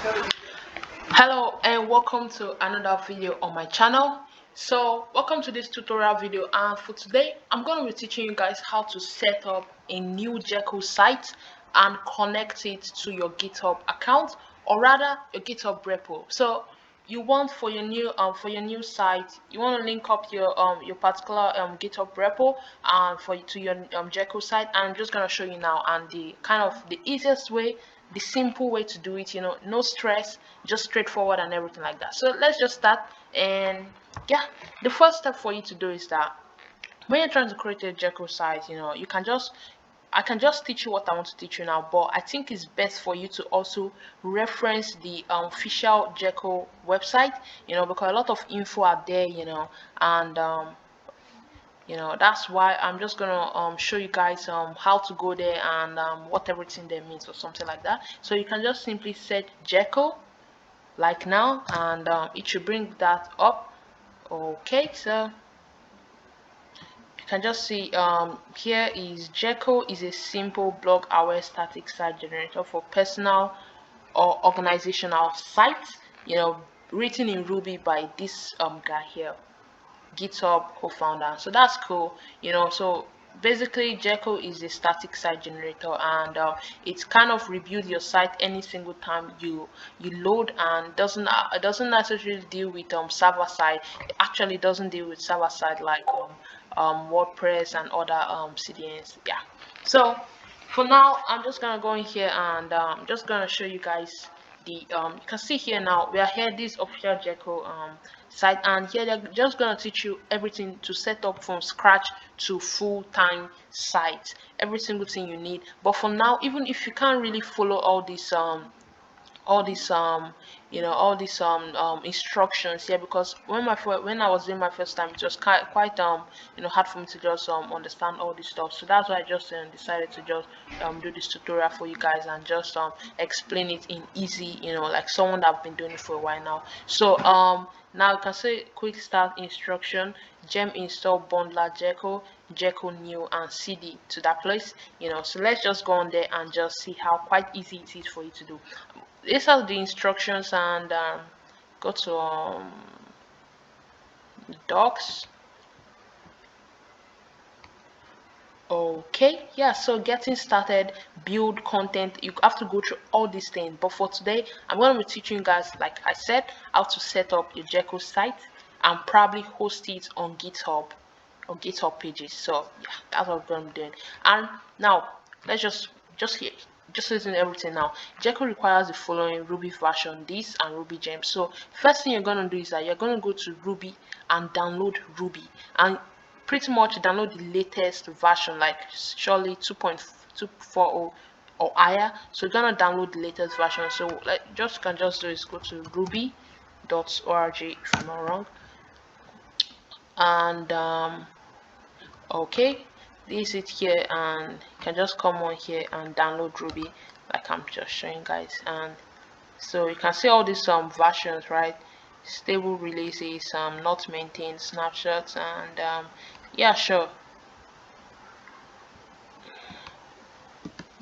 Hello and welcome to another video on my channel. So welcome to this tutorial video, and for today I'm going to be teaching you guys how to set up a new Jekyll site and connect it to your GitHub account, or rather your GitHub repo. So you want for your new site, you want to link up your particular GitHub repo and to your Jekyll site, and I'm just going to show you now, and the easiest way, the simple way to do it, no stress, just straightforward and everything like that. So let's just start. And yeah, the first step for you to do is that when you're trying to create a Jekyll site, I can just teach you what I want to teach you now, but I think it's best for you to also reference the official Jekyll website, because a lot of info are there, and that's why I'm just gonna show you guys how to go there and what everything there means or something like that. So you can just simply set Jekyll like now, and it should bring that up. Okay, so you can just see here is Jekyll is a simple blog aware static site generator for personal or organizational sites, written in Ruby by this guy here, GitHub co-founder. So that's cool, so basically Jekyll is a static site generator, and it's kind of rebuild your site any single time you load, and doesn't necessarily deal with server side. It actually doesn't deal with server side like WordPress and other CDNs. Yeah, so for now I'm just gonna go in here and just gonna show you guys the you can see here now we are here, this official Jekyll site, and here they're just gonna teach you everything to set up from scratch to full-time site, every single thing you need. But for now, even if you can't really follow all these instructions here, because when I was doing my first time, it was quite hard for me to just understand all this stuff. So that's why I just decided to just do this tutorial for you guys and just explain it in easy, like someone that I've been doing it for a while now. So now you can say quick start instruction, gem install bundler Jekyll new, and cd to that place. So let's just go on there and just see how quite easy it is for you to do. These are the instructions, and go to docs. Okay, yeah, so getting started, build content, you have to go through all these things, but for today I'm going to be teaching you guys, like I said, how to set up your Jekyll site and probably host it on GitHub or GitHub pages. So yeah, that's what we're going to be doing. And now let's just listen to everything now. Jekyll requires the following: Ruby version this and Ruby gems. So first thing you're going to do is that you're going to go to Ruby and download Ruby, and pretty much download the latest version, like surely 2.240 or higher. So you're gonna download the latest version. So like can just do is go to ruby.org if I'm not wrong, and okay, this is here, and you can just come on here and download Ruby like I'm just showing guys. And so you can see all these versions, right? Stable releases, not maintained snapshots, and yeah, sure,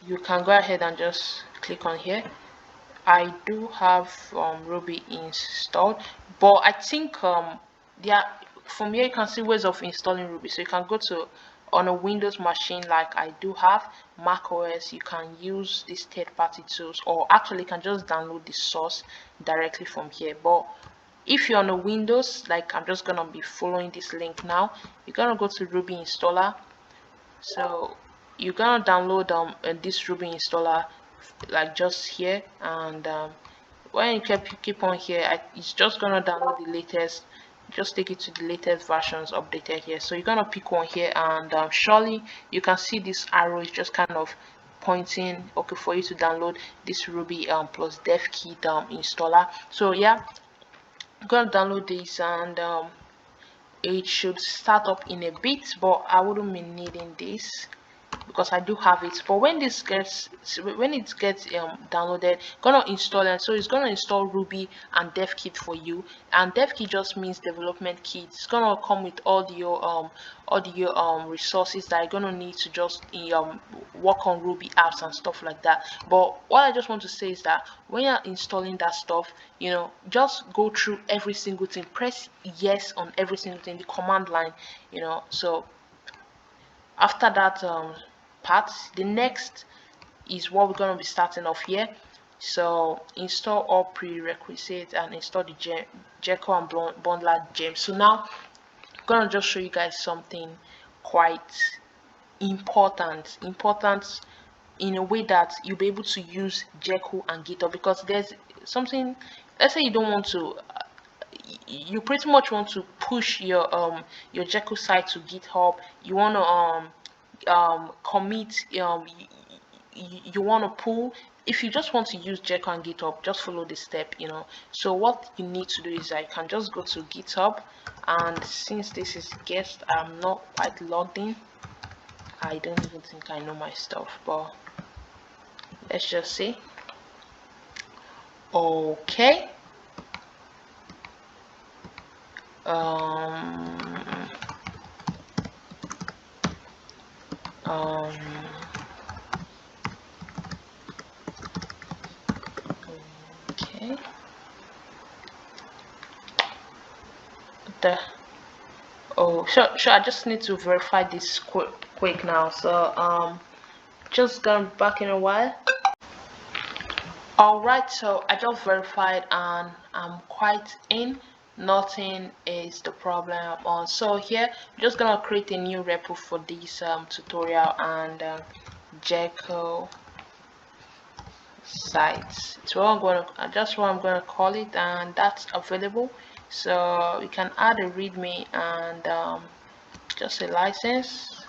you can go ahead and just click on here. I do have Ruby installed, but I think from here you can see ways of installing Ruby. So you can go to, on a Windows machine like I do have, Mac OS, you can use these third-party tools, or actually you can just download the source directly from here. But if you're on a Windows, like I'm just gonna be following this link now, you're gonna go to Ruby installer. So you're gonna download this Ruby installer like just here, and when you keep on here, it's just gonna download the latest, just take it to the latest versions updated here. So you're gonna pick one here, and surely you can see this arrow is just kind of pointing okay for you to download this Ruby plus dev kit installer. So yeah, I'm gonna download this, and it should start up in a bit, but I wouldn't be needing this. because I do have it. But when it gets downloaded, gonna install it. So it's gonna install Ruby and dev kit for you, and dev kit just means development kit. It's gonna come with all your resources that you're gonna need to just work on Ruby apps and stuff like that. But what I just want to say is that when you're installing that stuff, just go through every single thing, press yes on every single thing, the command line, so after that part, the next is what we're going to be starting off here. So install all prerequisites and install the Jekyll and bundler gem. So now I'm going to just show you guys something quite important in a way that you'll be able to use Jekyll and GitHub, because there's something, let's say you don't want to you pretty much want to push your Jekyll site to GitHub. You want to commit, you want to pull. If you just want to use Jekyll and GitHub, just follow this step. So what you need to do is that you can just go to GitHub, and since this is guest, I'm not quite logged in. I don't even think I know my stuff, but let's just see. Okay. Okay. Sure, I just need to verify this quick now. So just gonna be back in a while. Alright, so I just verified and I'm quite in. Nothing is the problem. So here I'm just gonna create a new repo for this tutorial, and Jekyll sites. It's what I'm gonna call it, and that's available. So we can add a readme and just a license.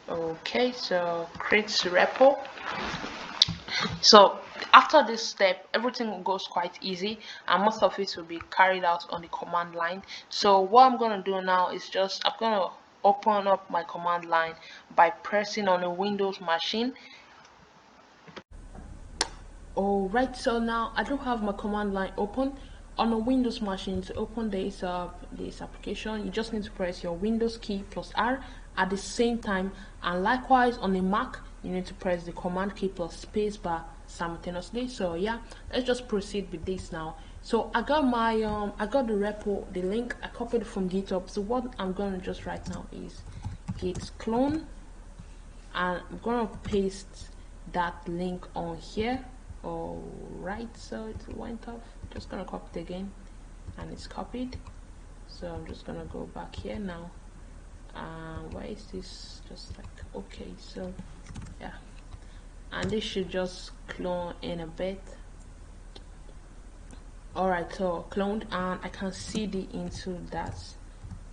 Okay, so create repo. So after this step, everything goes quite easy, and most of it will be carried out on the command line. So what I'm going to do now is I'm going to open up my command line by pressing on a Windows machine. Alright, so now I do have my command line open on a Windows machine. To open this application, you just need to press your Windows key plus R at the same time, and likewise on a Mac you need to press the command key plus space bar simultaneously. So yeah, let's just proceed with this now. So I got my I got the repo, the link, I copied it from GitHub. So what I'm going to just right now is git clone, and I'm going to paste that link on here. Alright, so it went off. Just gonna copy it again, and it's copied. So I'm just gonna go back here now. Why is this just like okay? So yeah, and this should just clone in a bit. Alright, so cloned, and I can cd into that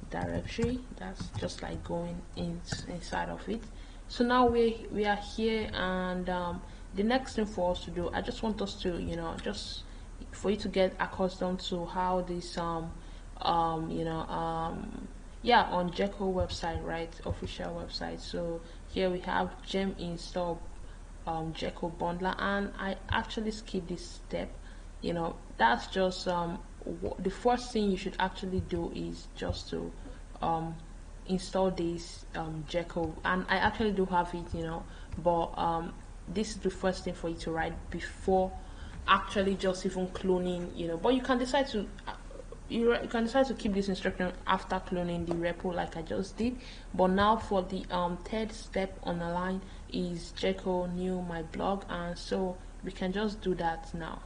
directory. That's just like going inside of it. So now we are here, and the next thing for us to do, I just want us to just for you to get accustomed to how this yeah, on Jekyll website, right, official website. So here we have gem install Jekyll bundler, and I actually skip this step. That's just the first thing you should actually do is just to install this Jekyll, and I actually do have it, but this is the first thing for you to write before actually just even cloning, but you can decide to you can decide to keep this instruction after cloning the repo like I just did. But now for the third step on the line is Jekyll new my blog, and so we can just do that now.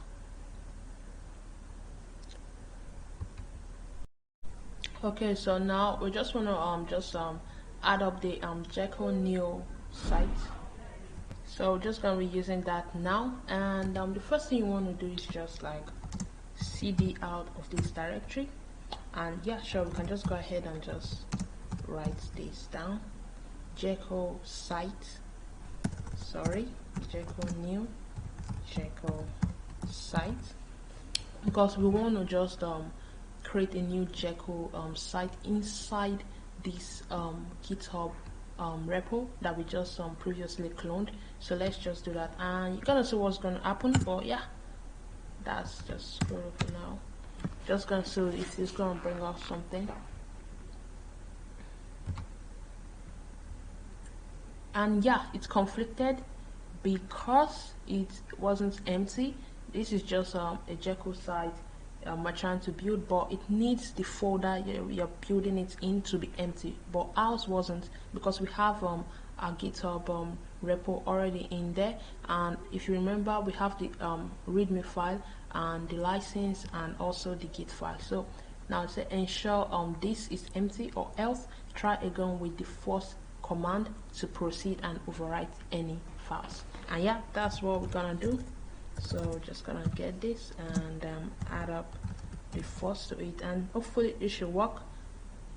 Okay, so now we just want to add up the Jekyll new site. So we're just gonna be using that now, and the first thing you want to do is just like cd out of this directory, and yeah, sure, we can just go ahead and just write this down. Jekyll site, sorry, Jekyll new Jekyll site, because we want to just create a new Jekyll site inside this GitHub repo that we just previously cloned. So let's just do that, and you're gonna see what's gonna happen. But yeah, that's just good for now. Just gonna see if it's gonna bring out something. And yeah, it's conflicted because it wasn't empty. This is just a Jekyll site we're trying to build, but it needs the folder you're building it in to be empty, but ours wasn't, because we have our GitHub repo already in there. And if you remember, we have the readme file and the license and also the git file. So now say ensure this is empty, or else try again with the first command to proceed and overwrite any files. And yeah, that's what we're gonna do. So just gonna get this and add up the first to it, and hopefully it should work.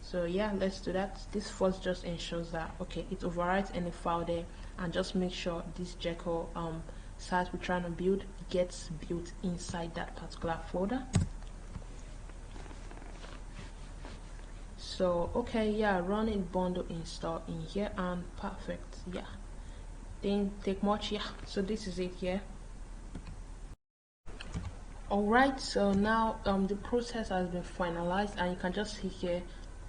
So yeah, let's do that. This first just ensures that okay, it overwrites any file there, and just make sure this Jekyll site we're trying to build gets built inside that particular folder. So okay, yeah, running bundle install in here, and perfect. Yeah, didn't take much. Yeah, so this is it here. Alright, so now the process has been finalized, and you can just see here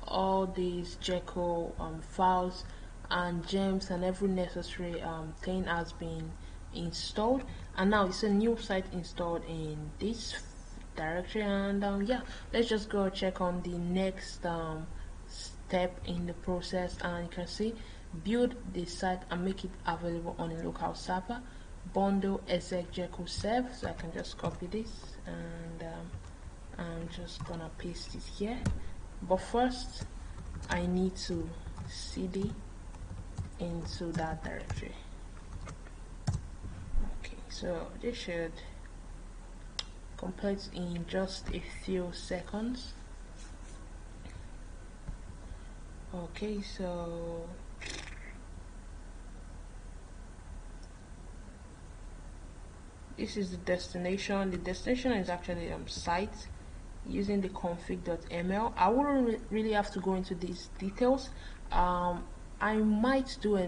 all these Jekyll files and gems and every necessary thing has been installed, and now it's a new site installed in this directory. And yeah, let's just go check on the next step in the process, and you can see build the site and make it available on a local server. Bundle exec Jekyll serve. So I can just copy this, and I'm just gonna paste it here. But first I need to cd into that directory. Okay, so this should complete in just a few seconds. Okay, so this is the destination. The destination is actually site using the config.ml. I wouldn't really have to go into these details. I might do a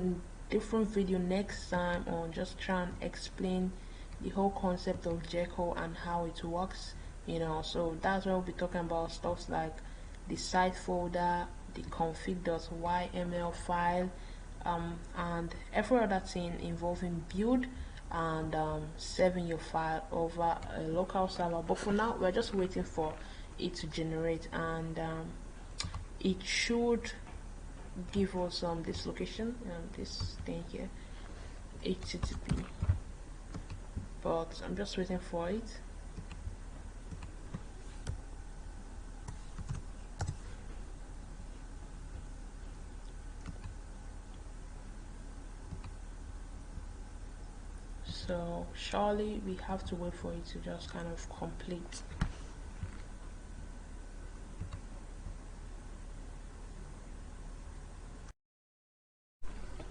different video next time on just try and explain the whole concept of Jekyll and how it works, you know. So that's what we'll be talking about, stuff like the site folder, the config.yml file, and every other thing involving build and saving your file over a local server. But for now, we're just waiting for it to generate, and it should give us this location, this thing here, http, but I'm just waiting for it. So surely we have to wait for it to just kind of complete.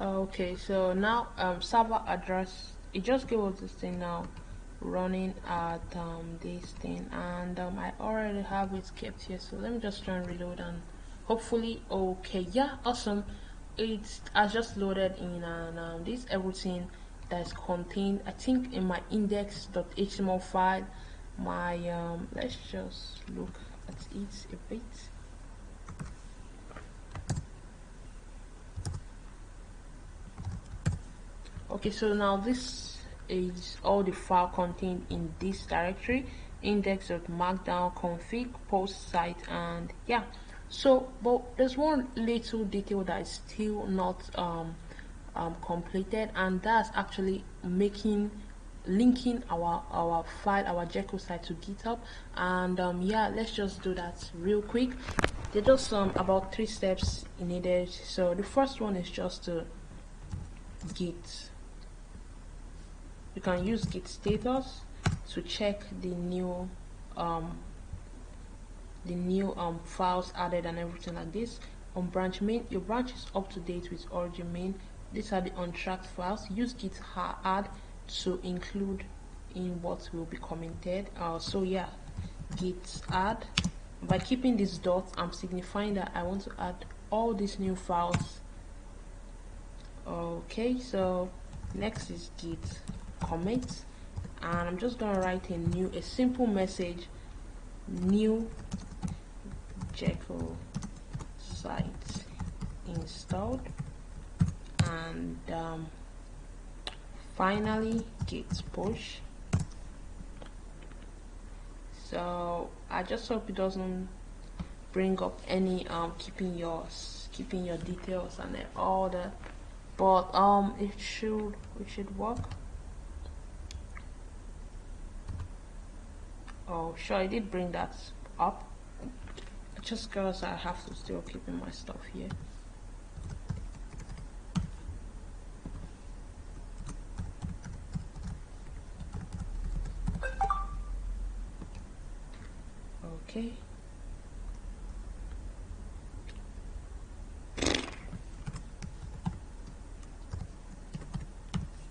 Okay, so now server address, it just gave us this thing now running at this thing, and I already have it kept here. So let me just try and reload, and hopefully okay, yeah, awesome, it has just loaded in, and this everything that's contained, I think, in my index.html file. My let's just look at it a bit. Okay, so now this is all the file contained in this directory, index.markdown config post site, and yeah. So but there's one little detail that is still not completed, and that's actually linking our file, our Jekyll site, to GitHub. And yeah, let's just do that real quick. There's just about 3 steps needed. So the first one is just to git. You can use git status to check the new files added and everything like this. On branch main, your branch is up to date with origin main. These are the untracked files. Use git add to include in what will be commented. So yeah, git add. By keeping this dot, I'm signifying that I want to add all these new files. Okay, so next is git commit, and I'm just gonna write a simple message, new Jekyll site installed, and finally git push. So I just hope it doesn't bring up any keeping your details and all that, but it should work. Oh sure, I did bring that up, just because I have to still keep in my stuff here. Okay,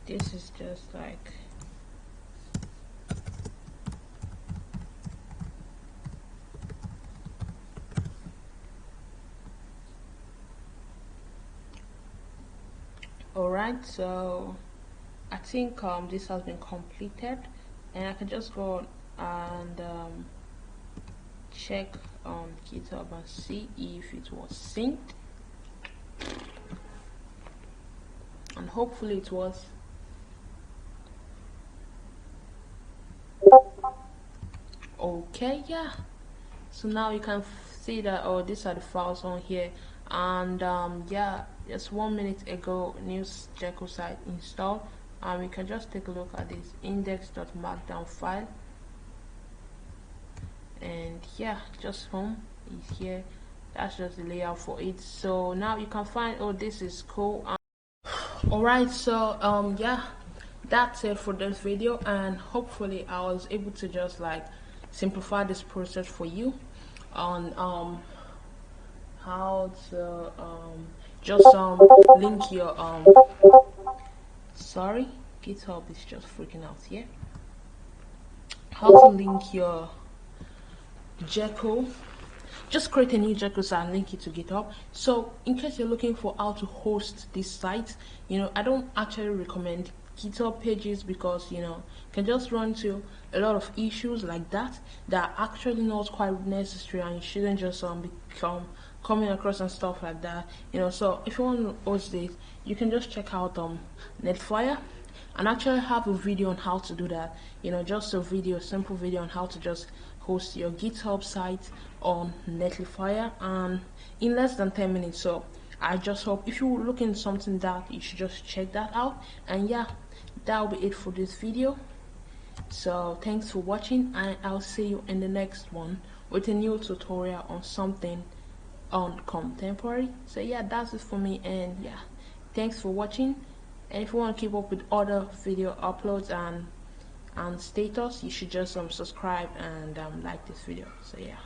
this is just like alright. So I think this has been completed, and I can just go and check on GitHub and see if it was synced, and hopefully it was. Okay, yeah, so now you can see that, oh, these are the files on here, and yeah, just 1 minute ago new Jekyll site installed, and we can just take a look at this index.markdown file, and yeah, just home is here. That's just the layout for it. So now you can find, oh, this is cool. Alright, so yeah, that's it for this video, and hopefully I was able to just like simplify this process for you on how to just link your sorry, GitHub is just freaking out here. How to link your Jekyll, just create a new Jekyll site and link it to GitHub. So in case you're looking for how to host this site, I don't actually recommend GitHub pages, because can just run into a lot of issues like that are actually not quite necessary, and you shouldn't just become coming across and stuff like that. So if you want to host this, you can just check out Netfire, and actually have a video on how to do that. Just a simple video on how to just host your GitHub site on Netfire, and in less than 10 minutes. So I just hope if you're looking something that, you should just check that out. And yeah, that will be it for this video. So thanks for watching, and I'll see you in the next one with a new tutorial on something on contemporary. So yeah, that's it for me, and yeah, thanks for watching. And if you want to keep up with other video uploads and status, you should just subscribe and like this video. So yeah.